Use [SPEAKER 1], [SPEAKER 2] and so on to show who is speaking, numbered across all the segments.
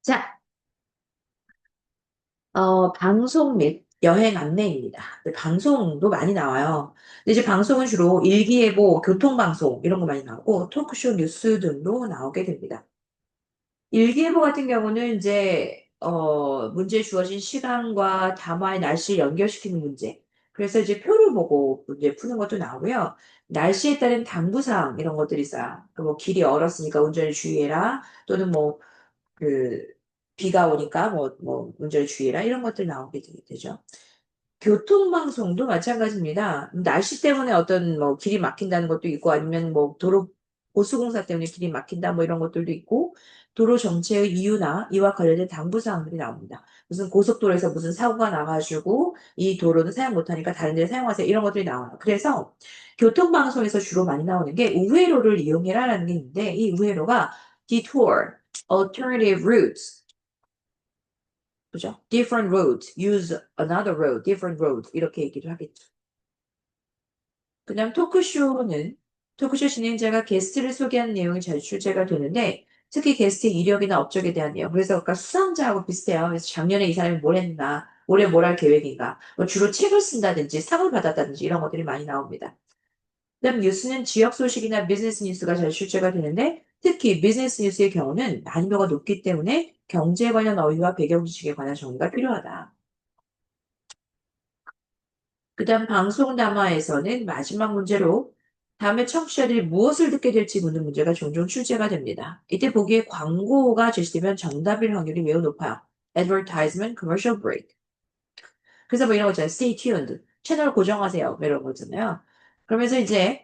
[SPEAKER 1] 자, 방송 및 여행 안내입니다. 근데 방송도 많이 나와요. 근데 이제 방송은 주로 일기예보, 교통방송 이런 거 많이 나오고 토크쇼 뉴스 등도 나오게 됩니다. 일기예보 같은 경우는 이제 문제에 주어진 시간과 담화의 날씨를 연결시키는 문제. 그래서 이제 표를 보고 문제 푸는 것도 나오고요. 날씨에 따른 당부사항 이런 것들이 있어요. 그뭐 길이 얼었으니까 운전에 주의해라. 또는 뭐 그 비가 오니까 운전에 주의해라 이런 것들 나오게 되죠. 교통방송도 마찬가지입니다. 날씨 때문에 어떤 뭐 길이 막힌다는 것도 있고 아니면 뭐 도로 보수공사 때문에 길이 막힌다 뭐 이런 것들도 있고 도로 정체의 이유나 이와 관련된 당부사항들이 나옵니다. 무슨 고속도로에서 무슨 사고가 나가지고 이 도로는 사용 못하니까 다른 데 사용하세요. 이런 것들이 나와요. 그래서 교통방송에서 주로 많이 나오는 게 우회로를 이용해라라는 게 있는데 이 우회로가 detour, alternative routes, 그죠? different roads, use another road, different road 이렇게 얘기를 하겠죠. 그다음 토크쇼 진행자가 게스트를 소개하는 내용이 잘 출제가 되는데 특히 게스트의 이력이나 업적에 대한 내용. 그래서 아까 수상자하고 비슷해요. 그래서 작년에 이 사람이 뭘 했나, 올해 뭘 할 계획인가, 뭐 주로 책을 쓴다든지 상을 받았다든지 이런 것들이 많이 나옵니다. 그다음 뉴스는 지역 소식이나 비즈니스 뉴스가 잘 출제가 되는데 특히 비즈니스 뉴스의 경우는 난이도가 높기 때문에 경제 관련 어휘와 배경 지식에 관한 정리가 필요하다. 그다음 방송 담화에서는 마지막 문제로 다음에 청취자들이 무엇을 듣게 될지 묻는 문제가 종종 출제가 됩니다. 이때 보기에 광고가 제시되면 정답일 확률이 매우 높아요. Advertisement, commercial break. 그래서 뭐 이런 거 있잖아요. Stay tuned. 채널 고정하세요. 뭐 이런 거잖아요. 그러면서 이제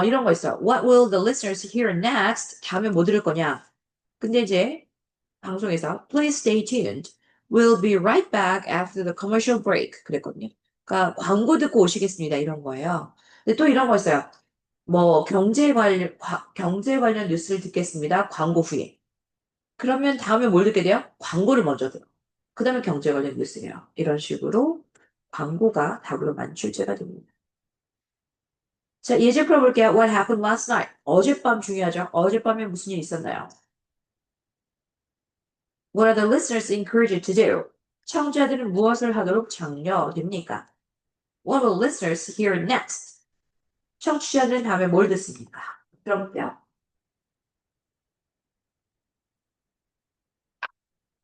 [SPEAKER 1] 이런 거 있어요. What will the listeners hear next? 다음에 뭐 들을 거냐? 근데 이제 방송에서 Please stay tuned. We'll be right back after the commercial break. 그랬거든요. 그러니까 광고 듣고 오시겠습니다. 이런 거예요. 근데 또 이런 거 있어요. 뭐 경제 관련 뉴스를 듣겠습니다. 광고 후에. 그러면 다음에 뭘 듣게 돼요? 광고를 먼저 들어. 그 다음에 경제 관련 뉴스예요. 이런 식으로 광고가 답으로 많이 출제가 됩니다. 자, 예제 풀어볼게요. What happened last night? 어젯밤 중요하죠. 어젯밤에 무슨 일이 있었나요? What are the listeners encouraged to do? 청자들은 무엇을 하도록 장려됩니까? What will listeners hear next? 청취자들은 다음에 뭘 듣습니까? 들어볼게요.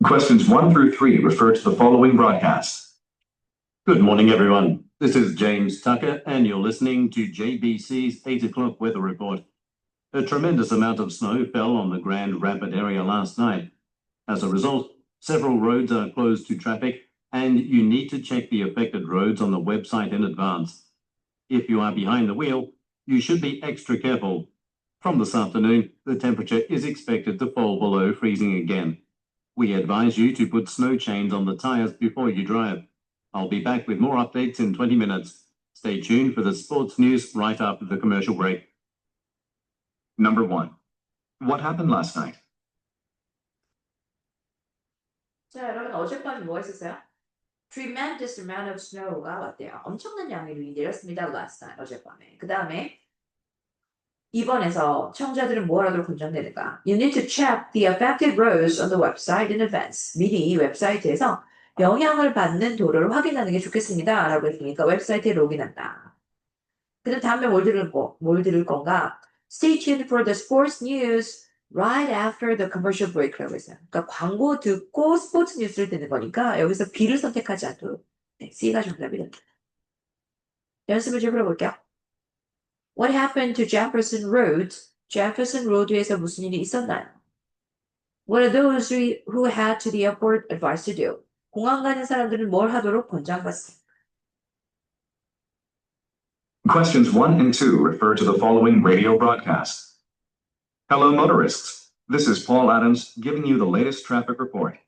[SPEAKER 2] Questions 1 through 3 refer to the following broadcast.
[SPEAKER 3] Good morning, everyone. This is James Tucker, and you're listening to JBC's 8 o'clock weather report. A tremendous amount of snow fell on the Grand Rapid area last night. As a result, several roads are closed to traffic, and you need to check the affected roads on the website in advance. If you are behind the wheel, you should be extra careful. From this afternoon, the temperature is expected to fall below freezing again. We advise you to put snow chains on the tires before you drive. I'll be back with more updates in 20 minutes. Stay tuned for the sports news right after the commercial break.
[SPEAKER 2] Number 1. What happened last night?
[SPEAKER 1] 자, 여러분 어젯밤에 뭐 했었어요? Tremendous amount of snow가 왔대요. 엄청난 양의 눈이 내렸습니다. last night, 어젯밤에. 그 다음에 2번에서 청자들은 뭘 하도록 권장되는가? You need to check the affected roads on the website in advance. 미리 웹사이트에서 영향을 받는 도로를 확인하는 게 좋겠습니다. 라고 했으니까 웹사이트에 로그인한다. 그다음 다음에 뭘 들을 건가? Stay tuned for the sports news right after the commercial break라고 했어요. 그러니까 광고 듣고 스포츠 뉴스를 듣는 거니까 여기서 B를 선택하지 않도록. 네, C가 정답이 됩니다. 연습을 좀 해볼게요. What happened to Jefferson Road? Jefferson Road에서 무슨 일이 있었나요? What are those who head to the airport advised to do? 공항 가는 사람들은 뭘 하도록 권장받습니까?
[SPEAKER 2] Questions 1 and 2 refer to the following radio broadcast. Hello, motorists. This is Paul Adams giving you the latest traffic report.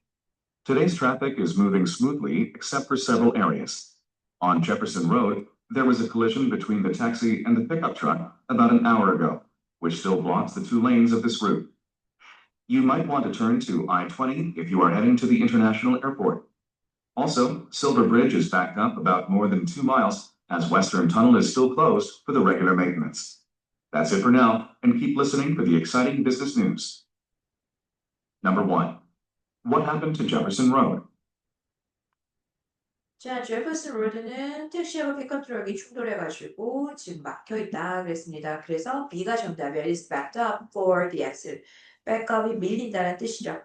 [SPEAKER 2] Today's traffic is moving smoothly except for several areas. On Jefferson Road, there was a collision between the taxi and the pickup truck about an hour ago, which still blocks the 2 lanes of this route. You might want to turn to I-20 if you are heading to the international airport. Also, Silver Bridge is backed up about more than 2 miles as Western Tunnel is still closed for the regular maintenance. That's it for now, and keep listening for the exciting business news. Number 1. What happened to Jefferson Road?
[SPEAKER 1] 자, 제퍼슨 로드는 택시하고 픽업 트럭이 충돌해가지고 지금 막혀있다 그랬습니다. 그래서 B가 정답이에요. It's backed up for the exit. backup이 밀린다는 뜻이죠.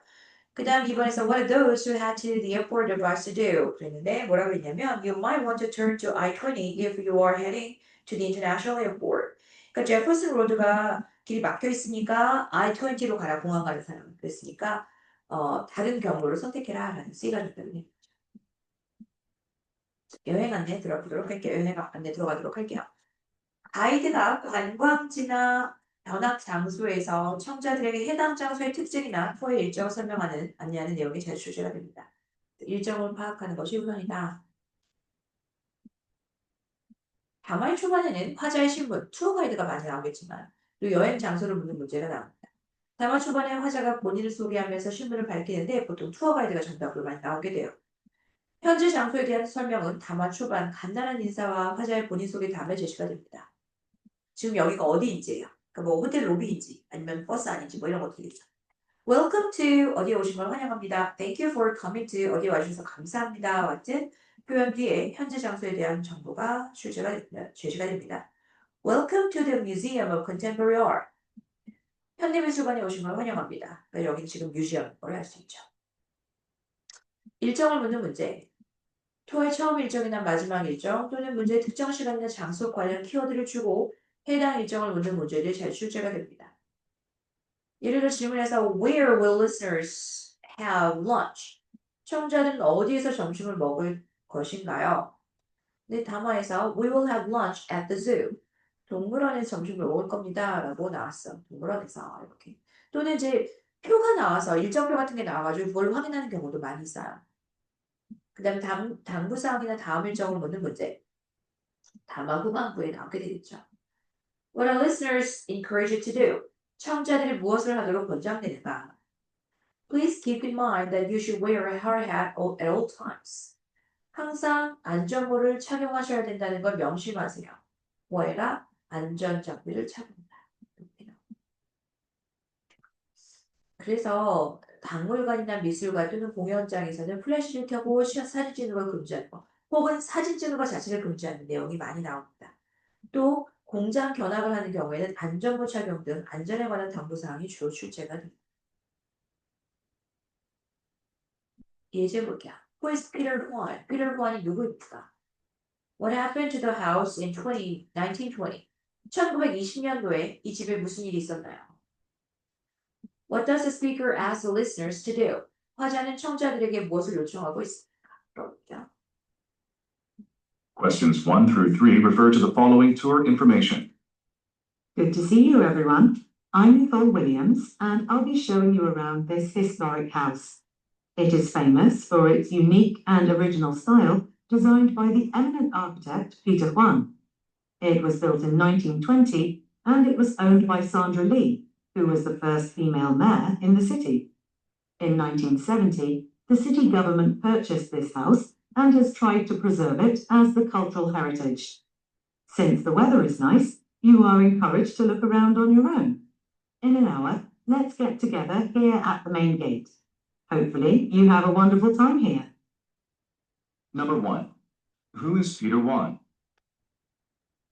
[SPEAKER 1] 그 다음 2번에서 what are those who head to the airport advised to do? 그랬는데 뭐라고 했냐면 you might want to turn to I-20 if you are heading to the international airport. 그러니까 제퍼슨 로드가 길이 막혀 있으니까 I-20로 가라 공항 가는 사람 그랬으니까 다른 경로를 선택해라 라는 C가 정답이네요. 여행 안내 들어보도록 할게요. 여행 안내 들어가도록 할게요. 가이드가 관광지나 견학 장소에서 청자들에게 해당 장소의 특징이나 투어의 일정을 설명하는 안내하는 내용이 잘 출제가 됩니다. 일정을 파악하는 것이 우선이다. 다만 초반에는 화자의 신분, 투어 가이드가 많이 나오겠지만 또 여행 장소를 묻는 문제가 나옵니다. 다만 초반에 화자가 본인을 소개하면서 신분을 밝히는데 보통 투어 가이드가 정답으로 많이 나오게 돼요. 현재 장소에 대한 설명은 다만 초반 간단한 인사와 화자의 본인 소개 다음에 제시가 됩니다. 지금 여기가 어디인지예요. 그러니까 뭐 호텔 로비인지 아니면 버스 안인지 뭐 이런 것들이죠. Welcome to 어디에 오신 걸 환영합니다. Thank you for coming to 어디에 와주셔서 감사합니다. 같은 표현 뒤에 현재 장소에 대한 정보가 제시가 됩니다. Welcome to the Museum of Contemporary Art. 현대미술관에 오신 걸 환영합니다. 그러니까 여기는 지금 뮤지엄을 할 수 있죠. 일정을 묻는 문제. 투어의 처음 일정이나 마지막 일정 또는 문제의 특정 시간이나 장소 관련 키워드를 주고 해당 일정을 묻는 문제들이 잘 출제가 됩니다. 예를 들어 질문에서 Where will listeners have lunch? 청자들은 어디에서 점심을 먹을 것인가요? 근데 담화에서 We will have lunch at the zoo. 동물원에서 점심을 먹을 겁니다. 라고 나왔어. 동물원에서 이렇게. 또는 이제 표가 나와서 일정표 같은 게 나와가지고 그걸 확인하는 경우도 많이 있어요. 그 다음에 당부사항이나 다음 일정을 묻는 문제. 담화 후반부에 나오게 되겠죠. What are listeners encouraged to do? 청자들이 무엇을 하도록 권장되는가? Please keep in mind that you should wear a hard hat at all times. 항상 안전모를 착용하셔야 된다는 걸 명심하세요. 뭐해라? 안전장비를 착용한다. 그래서 박물관이나 미술관 또는 공연장에서는 플래시를 켜고 사진 찍는 걸 금지하는 거 혹은 사진 찍는 것 자체를 금지하는 내용이 많이 나옵니다. 또 공장 견학을 하는 경우에는 안전모 착용 등 안전에 관한 당부사항이 주로 출제가 됩니다. 예제 볼게요. Who is Peter Huan? Peter Huan이 누구입니까? What happened to the house in 1920? 1920년도에 이 집에 무슨 일이 있었나요? What does the speaker ask the listeners to do? 화자는 청자들에게 무엇을 요청하고 있습니까? 볼게요.
[SPEAKER 2] Questions 1 through 3 refer to the following tour information.
[SPEAKER 4] Good to see you, everyone. I'm Nicole Williams, and I'll be showing you around this historic house. It is famous for its unique and original style, designed by the eminent architect Peter Huan. It was built in 1920, and it was owned by Sandra Lee, who was the first female mayor in the city. In 1970, the city government purchased this house and has tried to preserve it as the cultural heritage. Since the weather is nice, you are encouraged to look around on your own. In an hour, let's get together here at the main gate. Hopefully, you have a wonderful time here.
[SPEAKER 2] Number 1. Who is Peter Wan?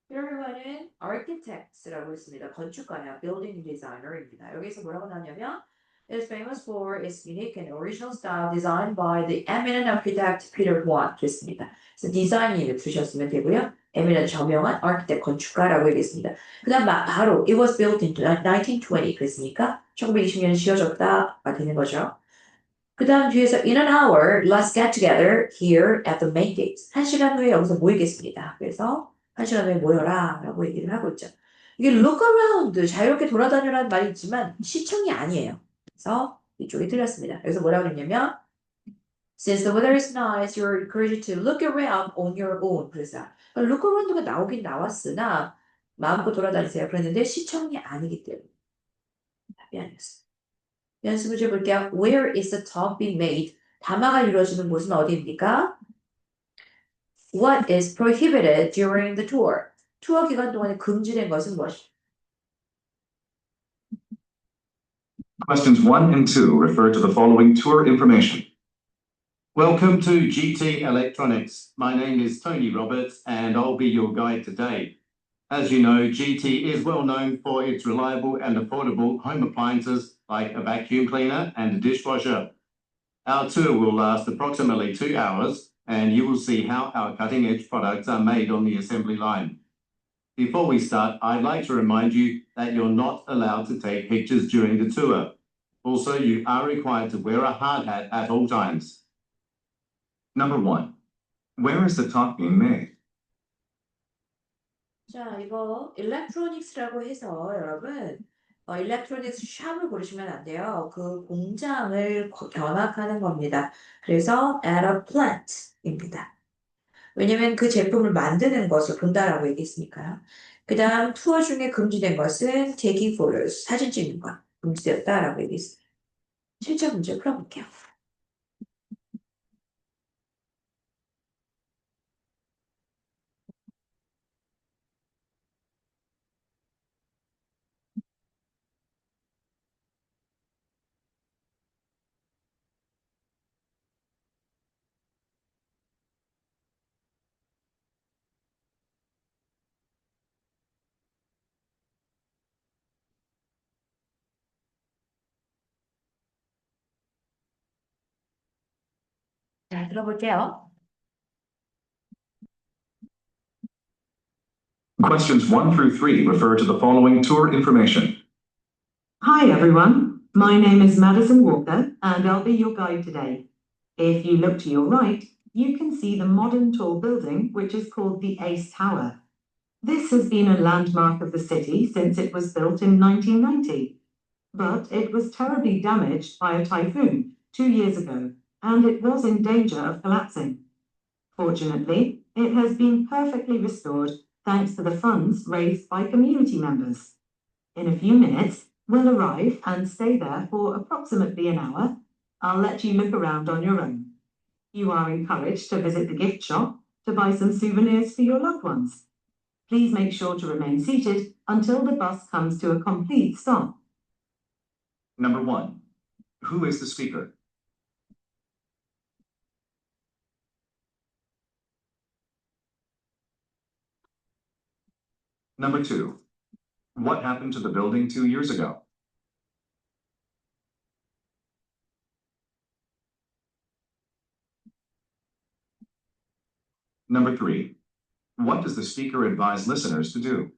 [SPEAKER 1] Peter Huan은 architect라고 했습니다. 건축가야, building designer입니다. 여기서 뭐라고 나왔냐면 It is famous for its unique and original style designed by the eminent architect Peter Huan. 됐습니다. 그래서 디자인을 두셨으면 되고요. eminent 저명한 architect 건축가라고 얘기했습니다. 그 다음 바로 it was built in 1920 그랬으니까 1920년에 지어졌다가 되는 거죠. 그 다음 뒤에서 in an hour, let's get together here at the main gate. 1시간 후에 여기서 모이겠습니다. 그래서 1시간 후에 모여라 라고 얘기를 하고 있죠. 이게 look around, 자유롭게 돌아다녀라는 말이 있지만 시청이 아니에요. 그래서 이쪽이 틀렸습니다. 여기서 뭐라고 했냐면 Since the weather is nice, you're encouraged to look around on your own. 그래서 look around가 나오긴 나왔으나 마음껏 돌아다니세요. 그랬는데 시청이 아니기 때문에 답이 아니었어요. 연습 문제 볼게요. Where is the talk being made? 담화가 이루어지는 곳은 어디입니까? What is prohibited during the tour? 투어 기간 동안에 금지된 것은 무엇입니까?
[SPEAKER 2] Questions 1 and 2 refer to the following tour information.
[SPEAKER 3] Welcome to GT Electronics. My name is Tony Roberts and I'll be your guide today. As you know, GT is well known for its reliable and affordable home appliances like a vacuum cleaner and a dishwasher. Our tour will last approximately 2 hours and you will see how our cutting-edge products are made on the assembly line. Before we start, I'd like to remind you that you're not allowed to take pictures during the tour. Also, you are required to wear a hard hat at all times.
[SPEAKER 2] Number 1. Where is the top being made?
[SPEAKER 1] 자, 이거 일렉트로닉스라고 해서 여러분 일렉트로닉스 샵을 고르시면 안 돼요. 그 공장을 견학하는 겁니다. 그래서 at a plant입니다. 왜냐면 그 제품을 만드는 것을 본다라고 얘기했으니까요. 그 다음 투어 중에 금지된 것은 taking photos, 사진 찍는 것 금지되었다라고 얘기했습니다. 실제 문제 풀어볼게요. 자, 들어볼게요.
[SPEAKER 2] Questions 1 through 3 refer to the following tour information.
[SPEAKER 4] Hi everyone, my name is Madison Walker and I'll be your guide today. If you look to your right, you can see the modern tall building which is called the Ace Tower. This has been a landmark of the city since it was built in 1990, but it was terribly damaged by a typhoon 2 years ago and it was in danger of collapsing. Fortunately, it has been perfectly restored thanks to the funds raised by community members. In a few minutes, we'll arrive and stay there for approximately an hour. I'll let you look around on your own. You are encouraged to visit the gift shop to buy some souvenirs for your loved ones. Please make sure to remain seated until the bus comes to a complete stop.
[SPEAKER 2] Number 1. Who is the speaker? Number 2. What happened to the building 2 years ago? Number 3. What does the speaker advise listeners to do?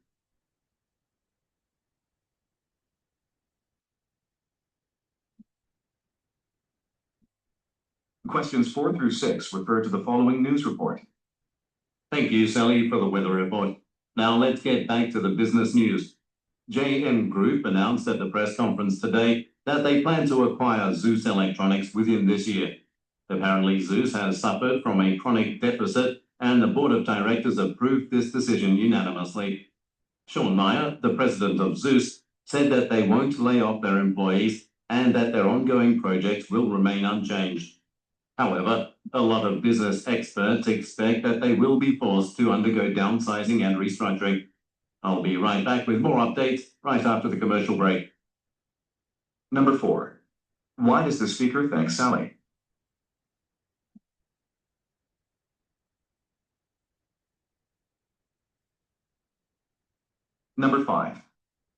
[SPEAKER 2] Questions 4 through 6 refer to the following news report.
[SPEAKER 3] Thank you, Sally, for the weather report. Now let's get back to the business news. JM Group announced at the press conference today that they plan to acquire Zeus Electronics within this year. Apparently, Zeus has suffered from a chronic deficit, and the board of directors approved this decision unanimously. Sean Meyer, the president of Zeus, said that they won't lay off their employees and that their ongoing projects will remain unchanged. However, a lot of business experts expect that they will be forced to undergo downsizing and restructuring. I'll be right back with more updates right after the commercial break.
[SPEAKER 2] Number 4. Why does the speaker thank Sally? Number 5.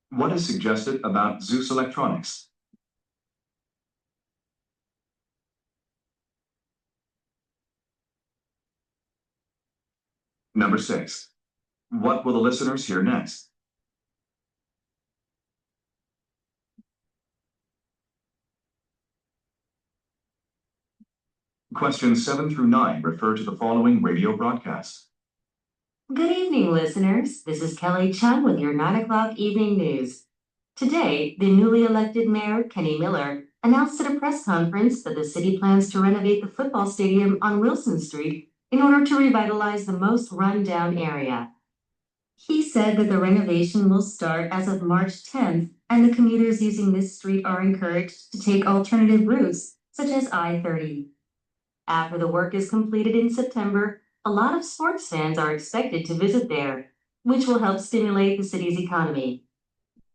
[SPEAKER 2] What is suggested about Zeus Electronics? Number 6. What will the listeners hear next? Questions 7 through 9 refer to the following radio broadcasts.
[SPEAKER 5] Good evening, listeners. This is Kelly Chung with your 9 o'clock evening news. Today, the newly elected mayor, Kenny Miller, announced at a press conference that the city plans to renovate the football stadium on Wilson Street in order to revitalize the most run-down area. He said that the renovation will start as of March 10th, and the commuters using this street are encouraged to take alternative routes, such as I-30. After the work is completed in September, a lot of sports fans are expected to visit there, which will help stimulate the city's economy.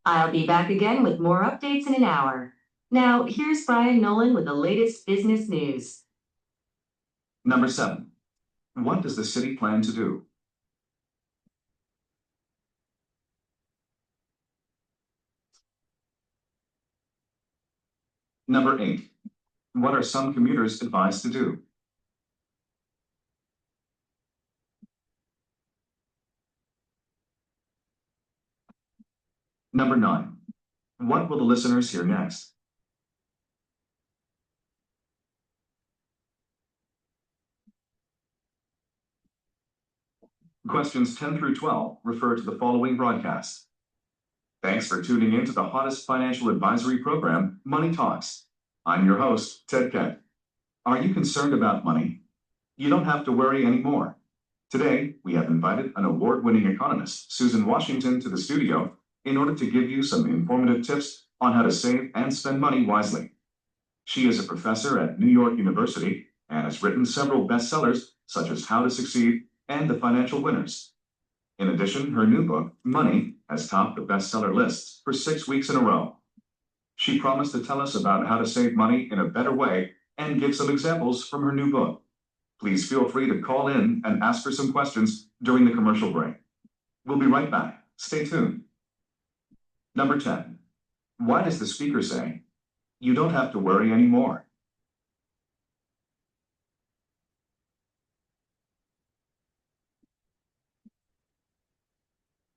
[SPEAKER 5] I'll be back again with more updates in an hour. Now, here's Brian Nolan with the latest business news.
[SPEAKER 2] Number 7. What does the city plan to do? Number 8. What are some commuters advised to do? Number 9. What will the listeners hear next? Questions 10 through 12 refer to the following broadcast. Thanks for tuning in to the hottest financial advisory program, Money Talks. I'm your host, Ted Kent. Are you concerned about money? You don't have to worry anymore. Today, we have invited an award-winning economist, Susan Washington, to the studio in order to give you some informative tips on how to save and spend money wisely. She is a professor at New York University and has written several bestsellers such as How to Succeed and The Financial Winners. In addition, her new book, Money, has topped the bestseller lists for 6 weeks in a row. She promised to tell us about how to save money in a better way and give some examples from her new book. Please feel free to call in and ask her some questions during the commercial break. We'll be right back. Stay tuned. Number 10. Why does the speaker say, "You don't have to worry anymore"?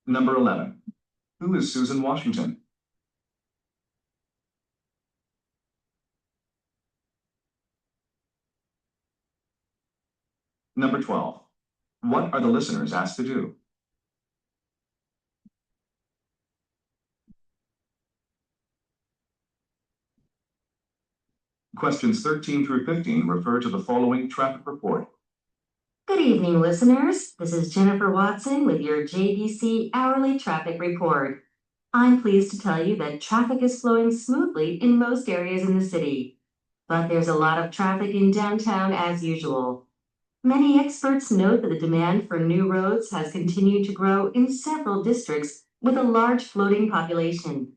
[SPEAKER 2] Number 11. Who is Susan Washington? Number 12. What are the listeners asked to do? Questions 13 through 15 refer to the following traffic report.
[SPEAKER 5] Good evening, listeners. This is Jennifer Watson with your JBC Hourly Traffic Report. I'm pleased to tell you that traffic is flowing smoothly in most areas in the city, but there's a lot of traffic in downtown as usual. Many experts note that the demand for new roads has continued to grow in several districts with a large floating population.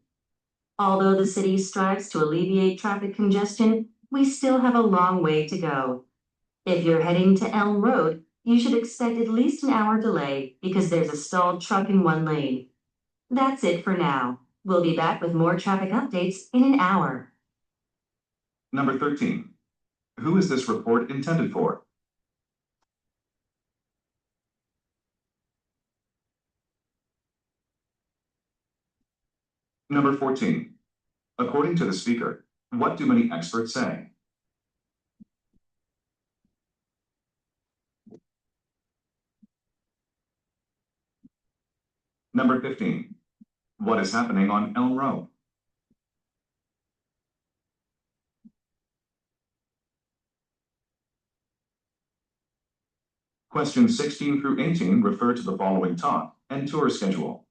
[SPEAKER 5] Although the city strives to alleviate traffic congestion, we still have a long way to go. If you're heading to Elm Road, you should expect at least an hour delay because there's a stalled truck in one lane. That's it for now. We'll be back with more traffic updates in an hour.
[SPEAKER 2] Number 13. Who is this report intended for? Number 14. According to the speaker, what do many experts say? Number 15. What is happening on Elm Road? Questions 16 through 18 refer to the following talk and tour schedule.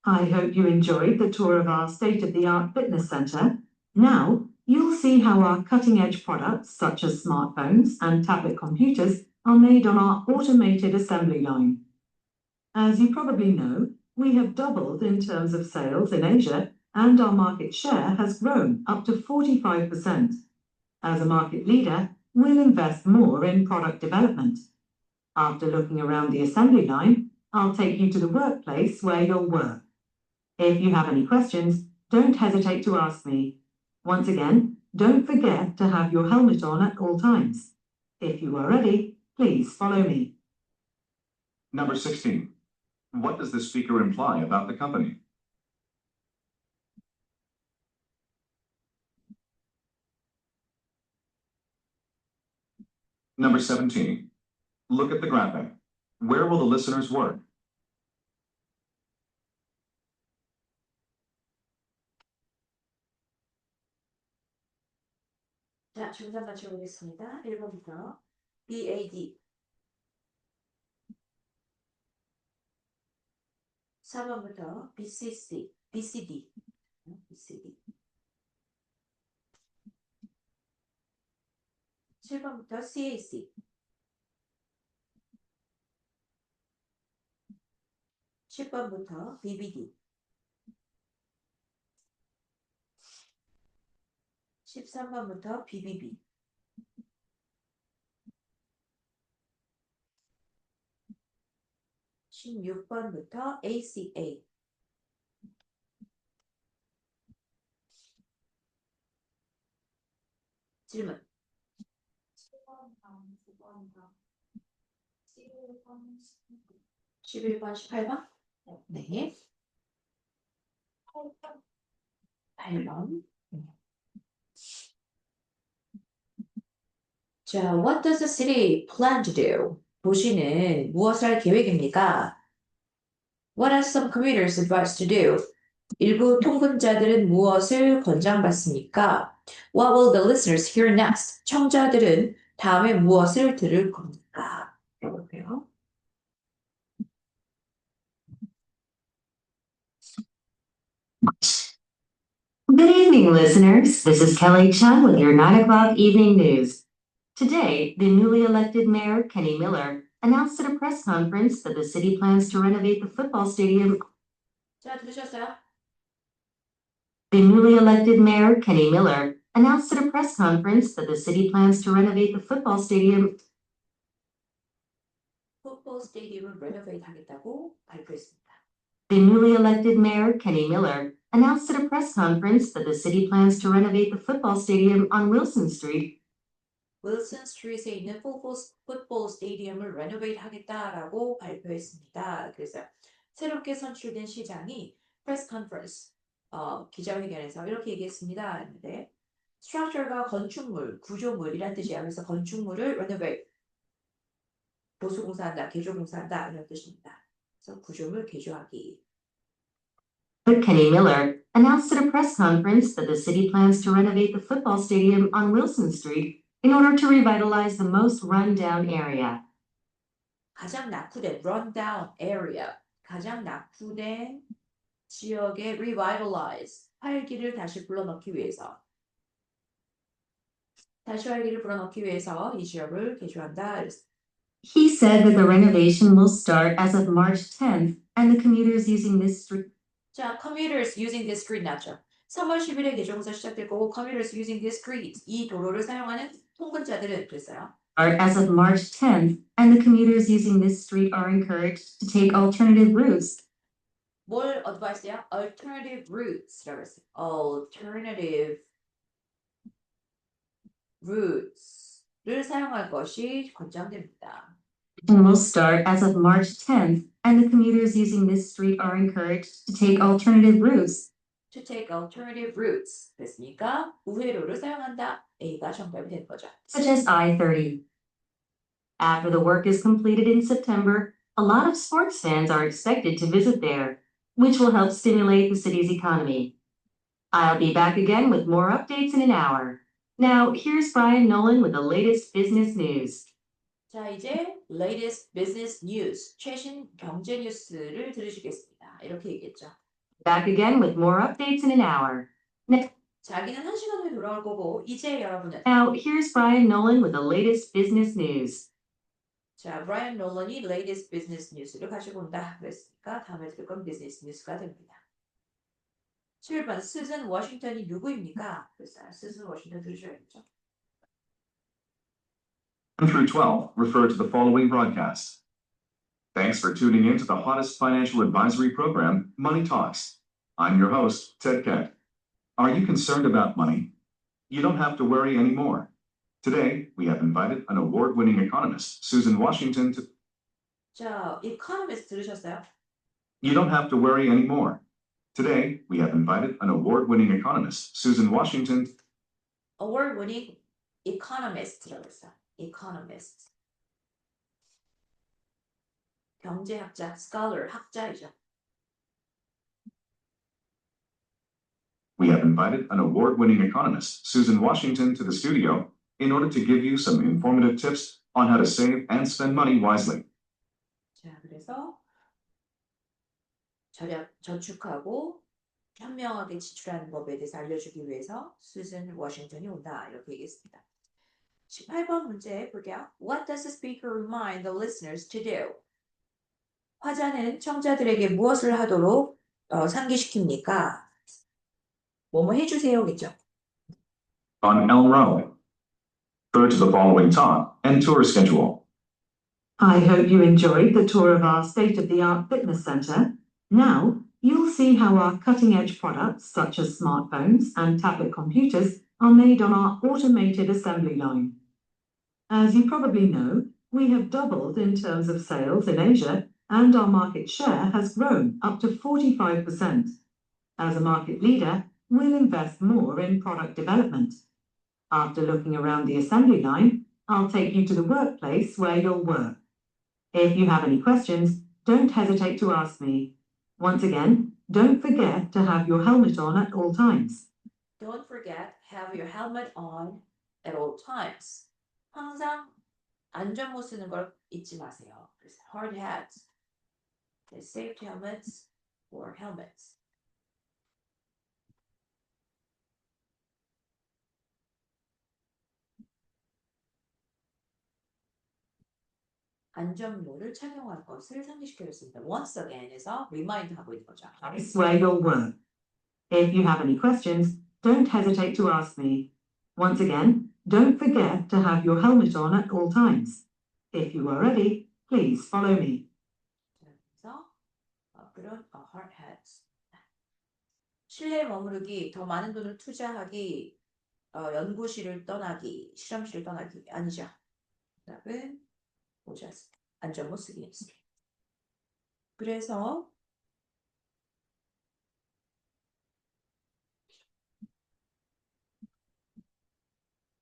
[SPEAKER 4] I hope you enjoyed the tour of our state-of-the-art fitness center. Now, you'll see how our cutting-edge products, such as smartphones and tablet computers, are made on our automated assembly line. As you probably know, we have doubled in terms of sales in Asia, and our market share has grown up to 45%. As a market leader, we'll invest more in product development. After looking around the assembly line, I'll take you to the workplace where you'll work. If you have any questions, don't hesitate to ask me. Once again, don't forget to have your helmet on at all times. If you are ready, please follow me.
[SPEAKER 2] Number 16. What does the speaker imply about the company? Number 17. Look at the graphic. Where will the listeners work?
[SPEAKER 1] 자, 중간 맞춰보겠습니다. 1번부터 BAD 4번부터 BCD 7번부터 CAC 10번부터 BBD 13번부터 BBB. (16번부터) ACA. 질문. 11번, 18번? 네. 8번. 자, what does the city plan to do? 도시는 무엇을 할 계획입니까? What are some commuters advised to do? 일부 통근자들은 무엇을 권장받습니까? What will the listeners hear next? 청자들은 다음에 무엇을 들을 겁니까? 해볼게요.
[SPEAKER 5] Good evening, listeners. This is Kelly Chung with your 9 o'clock evening news. Today, the newly elected mayor, Kenny Miller, announced at a press conference that the city plans to renovate the football stadium.
[SPEAKER 1] 자, 들으셨어요?
[SPEAKER 5] The newly elected mayor, Kenny Miller, announced at a press conference that the city plans to renovate the football stadium.
[SPEAKER 1] 풋볼 스테디움을 레노베이트 하겠다고 발표했습니다.
[SPEAKER 5] The newly elected mayor, Kenny Miller, announced at a press conference that the city plans to renovate the football stadium on Wilson Street.
[SPEAKER 1] 윌슨 스트리트에 있는 풋볼 스테디움을 레노베이트 하겠다라고 발표했습니다. 그래서 새롭게 선출된 시장이 프레스 컨퍼런스 기자회견에서 이렇게 얘기했습니다. 했는데 structure가 건축물, 구조물이란 뜻이에요. 그래서 건축물을 renovate 보수공사한다, 개조공사한다 이런 뜻입니다. 그래서 구조물 개조하기.
[SPEAKER 5] Kenny Miller announced at a press conference that the city plans to renovate the football stadium on Wilson Street in order to revitalize the most run-down area.
[SPEAKER 1] 가장 낙후된 rundown area, 가장 낙후된 지역의 revitalize, 활기를 다시 불러넣기 위해서 이 지역을 개조한다.
[SPEAKER 5] He said that the renovation will start as of March 10th, and the commuters using this street.
[SPEAKER 1] 자, commuters using this street 나죠. 3월 10일에 개조공사 시작될 거고 commuters using this street, 이 도로를 사용하는 통근자들은 그랬어요.
[SPEAKER 5] Start as of March 10th, and the commuters using this street are encouraged to take alternative routes.
[SPEAKER 1] 뭘 advice요? alternative routes라고 했어요. alternative routes를 사용할 것이 권장됩니다.
[SPEAKER 5] Will start as of March 10th, and the commuters using this street are encouraged to take alternative routes.
[SPEAKER 1] to take alternative routes 됐으니까 우회로를 사용한다. A가 정답이 되는 거죠.
[SPEAKER 5] Such as I-30. After the work is completed in September, a lot of sports fans are expected to visit there, which will help stimulate the city's economy. I'll be back again with more updates in an hour. Now, here's Brian Nolan with the latest business news.
[SPEAKER 1] 자, 이제 latest business news, 최신 경제 뉴스를 들으시겠습니다. 이렇게 얘기했죠.
[SPEAKER 5] Back again with more updates in an hour.
[SPEAKER 1] 자기는 1시간 후에 돌아올 거고 이제 여러분은
[SPEAKER 5] Now, here's Brian Nolan with the latest business news.
[SPEAKER 1] 자, 브라이언 롤런이 latest business news를 가지고 온다 그랬으니까 다음에 들을 건 business news가 됩니다. 7번 스즌 워싱턴이 누구입니까? 그랬어요. 스즌 워싱턴 들으셔야겠죠.
[SPEAKER 2] 1 through 12 refer to the following broadcast. Thanks for tuning in to the hottest financial advisory program, Money Talks. I'm your host, Ted Kett. Are you concerned about money? You don't have to worry anymore. Today, we have invited an award-winning economist, Susan Washington, to...
[SPEAKER 1] 자, economist 들으셨어요?
[SPEAKER 2] You don't have to worry anymore. Today, we have invited an award-winning economist, Susan Washington.
[SPEAKER 1] award-winning economist라고 했어요. economist. 경제학자, scholar, 학자이죠.
[SPEAKER 2] We have invited an award-winning economist, Susan Washington, to the studio in order to give you some informative tips on how to save and spend money wisely.
[SPEAKER 1] 자, 그래서 저축하고 현명하게 지출하는 법에 대해서 알려주기 위해서 수잔 워싱턴이 온다 이렇게 얘기했습니다. 18번 문제 볼게요. What does the speaker remind the listeners to do? 화자는 청자들에게 무엇을 하도록 상기시킵니까? 뭐뭐 해주세요겠죠.
[SPEAKER 2] on Elm Road. Refer to the following talk and tour schedule.
[SPEAKER 4] I hope you enjoyed the tour of our state-of-the-art fitness center. Now, you'll see how our cutting-edge products, such as smartphones and tablet computers, are made on our automated assembly line. As you probably know, we have doubled in terms of sales in Asia, and our market share has grown up to 45%. As a market leader, we'll invest more in product development. After looking around the assembly line, I'll take you to the workplace where you'll work. If you have any questions, don't hesitate to ask me. Once again, don't forget to have your helmet on at all times.
[SPEAKER 1] Don't forget, have your helmet on at all times. 항상 안전모 쓰는 걸 잊지 마세요. 그래서 hard hats, safety helmets or helmets. 안전모를 착용할 것을 상기시켜줬습니다. Once again에서 remind 하고 있는 거죠.
[SPEAKER 4] Place where you'll work. If you have any questions, don't hesitate to ask me. Once again, don't forget to have your helmet on at all times. If you are ready, please follow me.
[SPEAKER 1] 그래서 그런 hard hats. 실내에 머무르기, 더 많은 돈을 투자하기, 연구실을 떠나기, 실험실을 떠나기 아니죠. 답은 보지 않습니다. 안전모 쓰기였습니다. 그래서